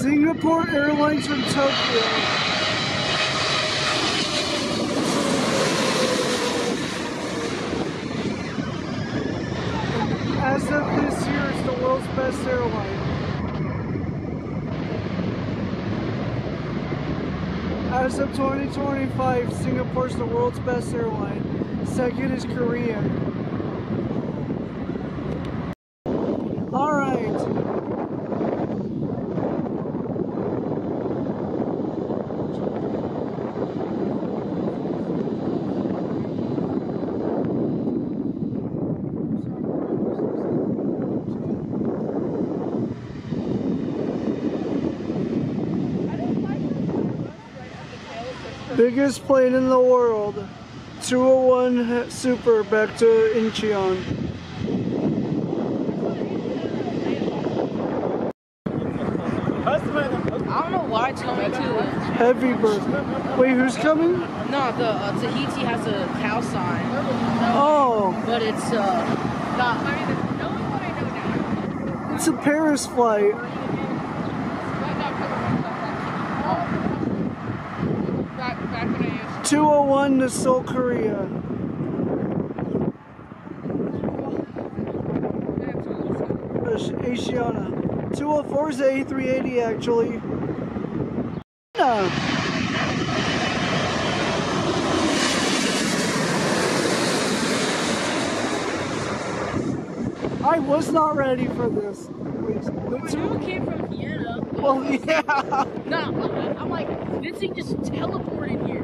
Singapore Airlines from Tokyo. As of this year, it's the world's best airline. As of 2025, Singapore's the world's best airline. Second is Korea. Alright. Biggest plane in the world. 201 Super back to Incheon. I don't know why it's coming too. Heavy bird. Wait, who's coming? No, the Tahiti has a cow sign. Oh. But it's not. It's a Paris flight. Back when I used 201 to Seoul, Korea. Asiana. 204 is the A380 actually. No. I was not ready for this. Two came from Vienna. Well, yeah. No, I'm like, this thing just teleported here.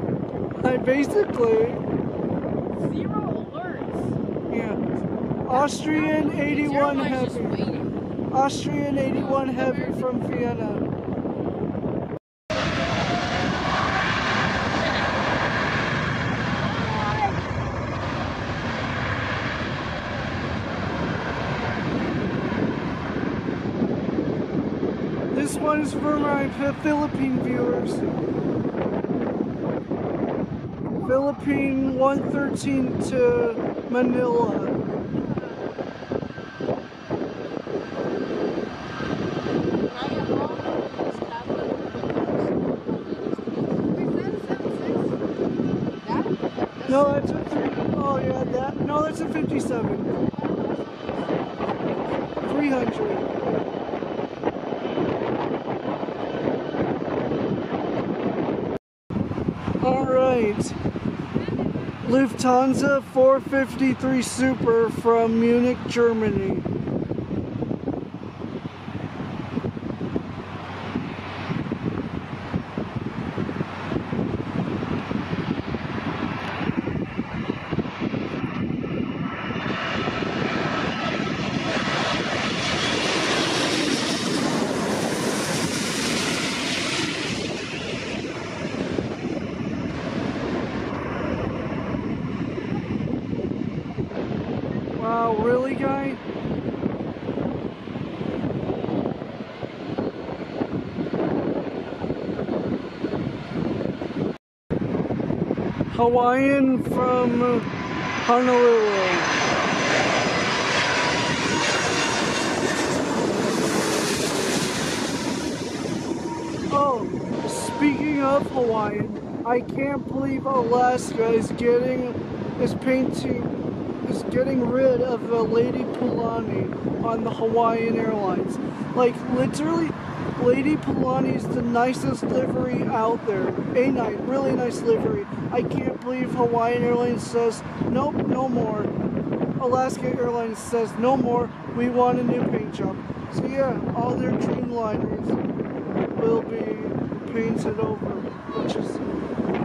I basically. 0 alerts. Yeah. Austrian 81 heavy. Austrian 81 heavy from Vienna. This one is for my Philippine viewers. Philippine 113 to Manila. No, that's a 3. Oh yeah, that. No, that's a 57. 300. All right. Lufthansa 453 Super from Munich, Germany. Wow, really, guy? Hawaiian from Honolulu. Oh, speaking of Hawaiian, I can't believe Alaska is getting rid of the Lady Pulani on the Hawaiian Airlines. Like, literally, Lady Pulani is the nicest livery out there. Really nice livery. I can't believe Hawaiian Airlines says, nope, no more. Alaska Airlines says, no more, we want a new paint job. So yeah, all their Dreamliners will be painted over, which is,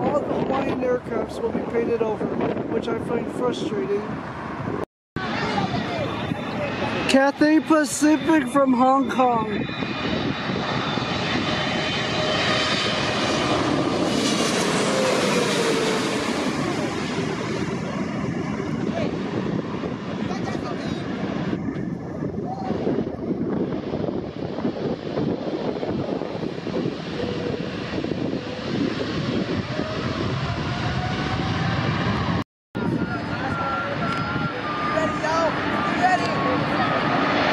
all the Hawaiian aircrafts will be painted over, which I find frustrating. Cathay Pacific from Hong Kong.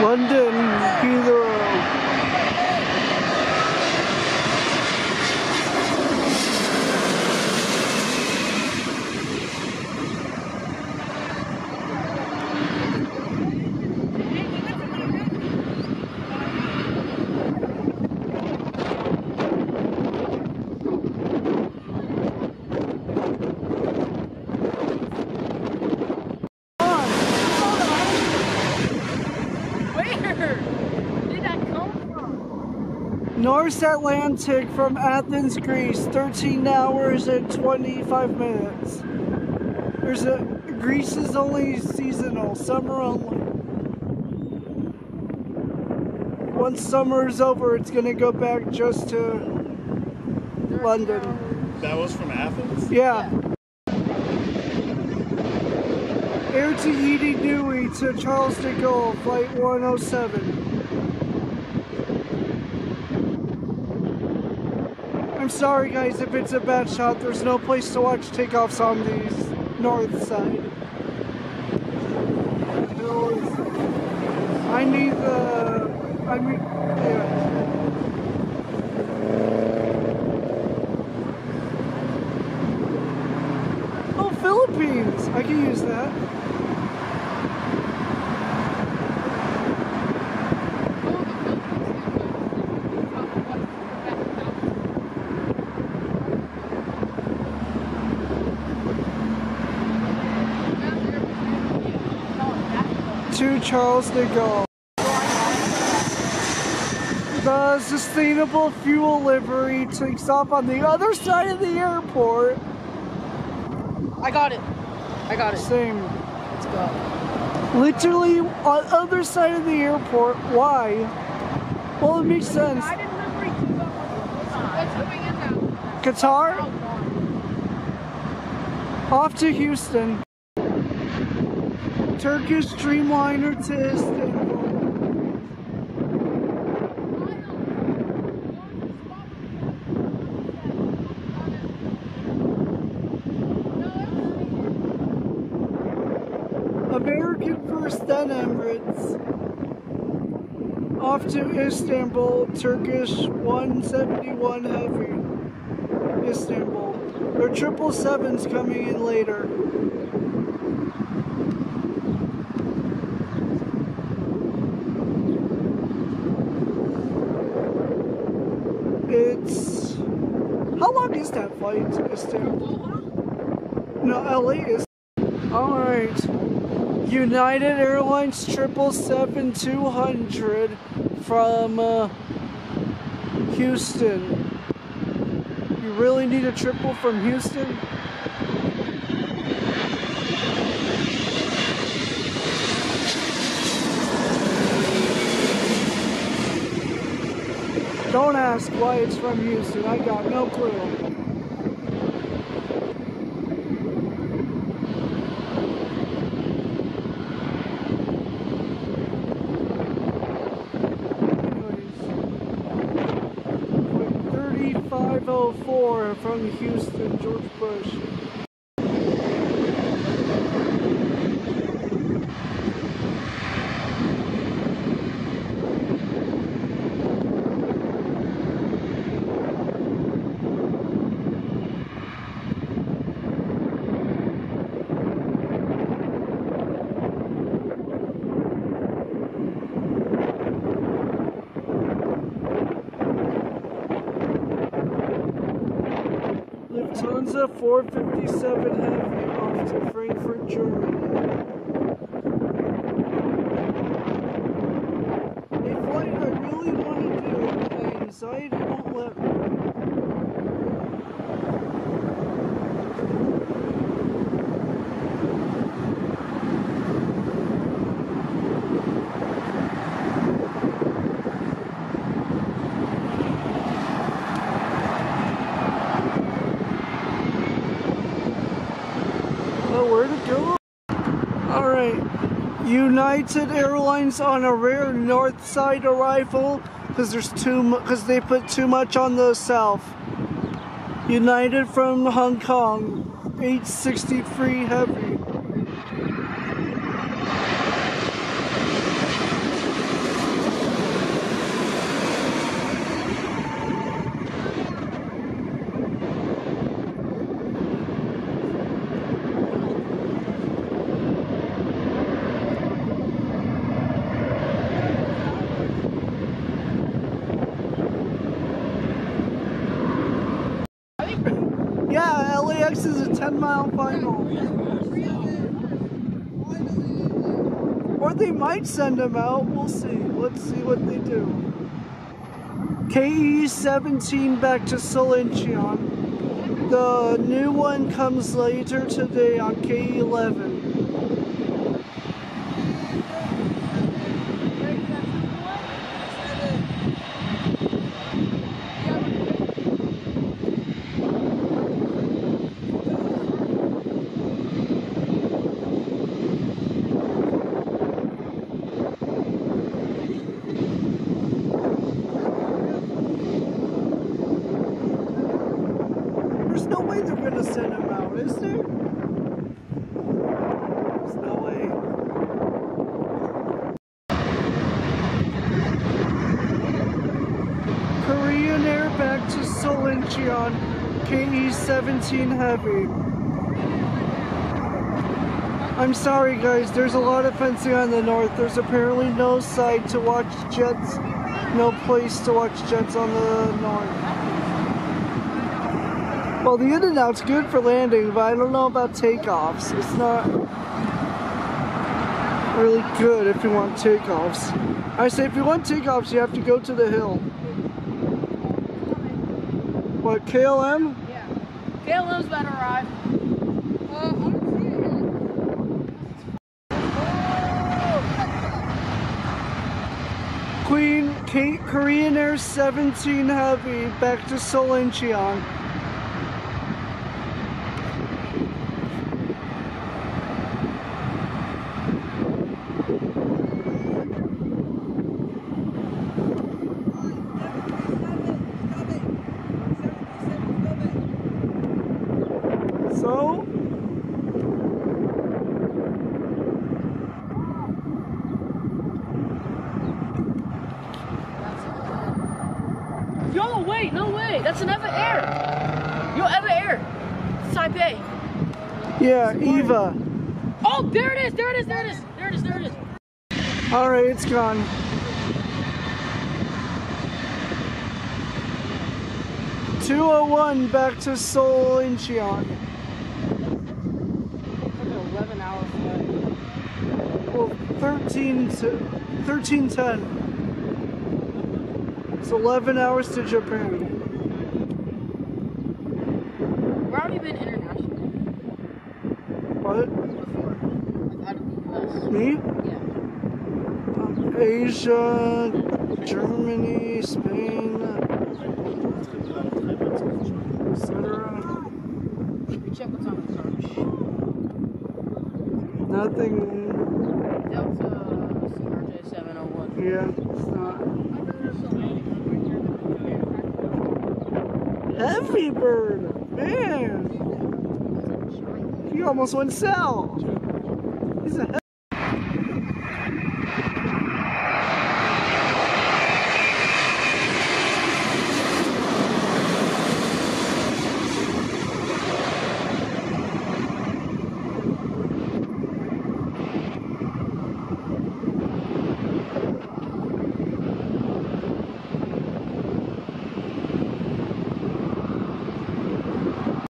London, Heathrow. North Atlantic from Athens, Greece, 13 hours and 25 minutes. Greece is only seasonal, summer only. Once summer is over, it's gonna go back just to London. That was from Athens? Yeah. Air Tahiti Nui to Charles de Gaulle, flight 107. I'm sorry guys if it's a bad shot, there's no place to watch takeoffs on the north side. Yeah. Oh, Philippines! I can use that. To Charles de Gaulle. The sustainable fuel livery takes off on the other side of the airport. I got it. I got it. Same. Let's go. Literally on the other side of the airport. Why? Well, it makes sense. Qatar? Off to Houston. Turkish Dreamliner to Istanbul. American first, then Emirates. Off to Istanbul, Turkish 171 Heavy. Istanbul. Their 777's coming in later. It's... How long is that flight to Istanbul? No, LA is... Alright. United Airlines 777-200 from Houston. You really need a triple from Houston? Don't ask why it's from Houston. I got no clue. Anyways, 3504 from Houston, George Bush. Lufthansa 457 Heavy off to Frankfurt, Germany. A flight I really want to do, but my anxiety won't let me. Where to go? Alright. United Airlines on a rare north side arrival because they put too much on the south. United from Hong Kong, 863 Heavy. Yeah, LAX is a 10-mile final. Or they might send them out. We'll see. Let's see what they do. KE17 back to Seoul Incheon. The new one comes later today on KE11. There's no way they're gonna send him out, is there? There's no way. Korean Air back to Seoul Incheon, KE17 Heavy. I'm sorry guys, there's a lot of fencing on the north. There's apparently no site to watch jets, no place to watch jets on the north. Well, the in and out's good for landing, but I don't know about takeoffs. It's not really good if you want takeoffs. I say if you want takeoffs, you have to go to the hill. What, KLM? Yeah. KLM's about to arrive. Korean Air 17 Heavy back to Seoul Incheon. So, Yo, wait, no way. That's an Eva Air. Yo, Eva Air. It's Taipei. yeah, Eva. Oh, there it is. There it is. There it is. There it is. There it is. All right, it's gone. (201) back to Seoul Incheon. Like an 11-hour flight. Well, 13:10. It's 11 hours to Japan. Where have you been internationally? What? Before? Like out of the US? Me? Yeah. Asia, Germany, Spain, etc. We check what's on the search. Nothing. Delta CRJ 701. Yeah, it's not. Heavy bird, man. He almost went south. He's a